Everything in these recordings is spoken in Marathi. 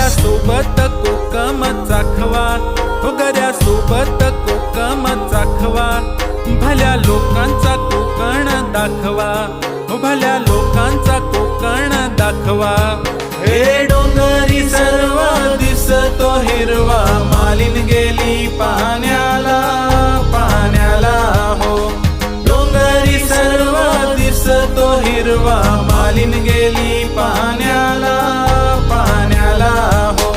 सोबत कोकम चाखवा, सोबत कोकम चाखवा, भल्या लोकांचा कोकण दाखवा, भल्या लोकांचा कोकण दाखवा। हे डोंगरी सर्व दिसतो हिरवा, मालीन गेली पाण्याला पाण्याला हो। डोंगरी सर्व दिसतो हिरवा, मालीन गेली पाण्याला पाण्याला हो।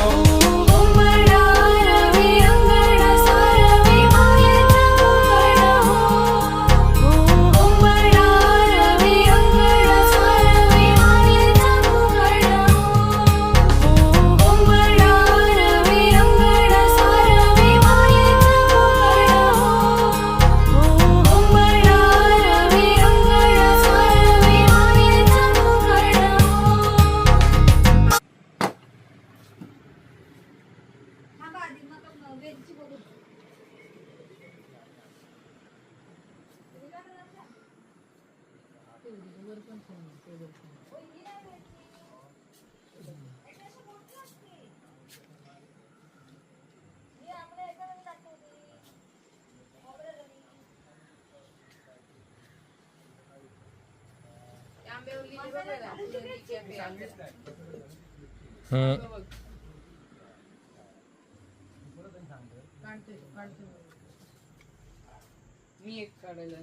मी एक काढायला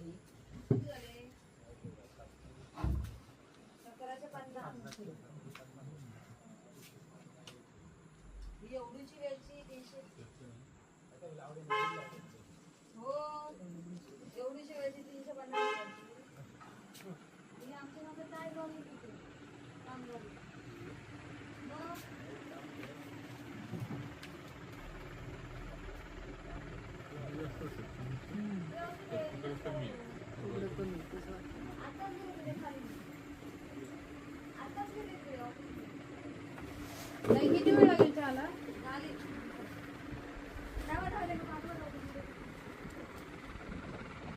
एवढीची वेलची 300 हो, एवढीची वेलची 350 आमच्या मागे काय झाली तिथे काम झाली किती वेळ लागेल चहाला?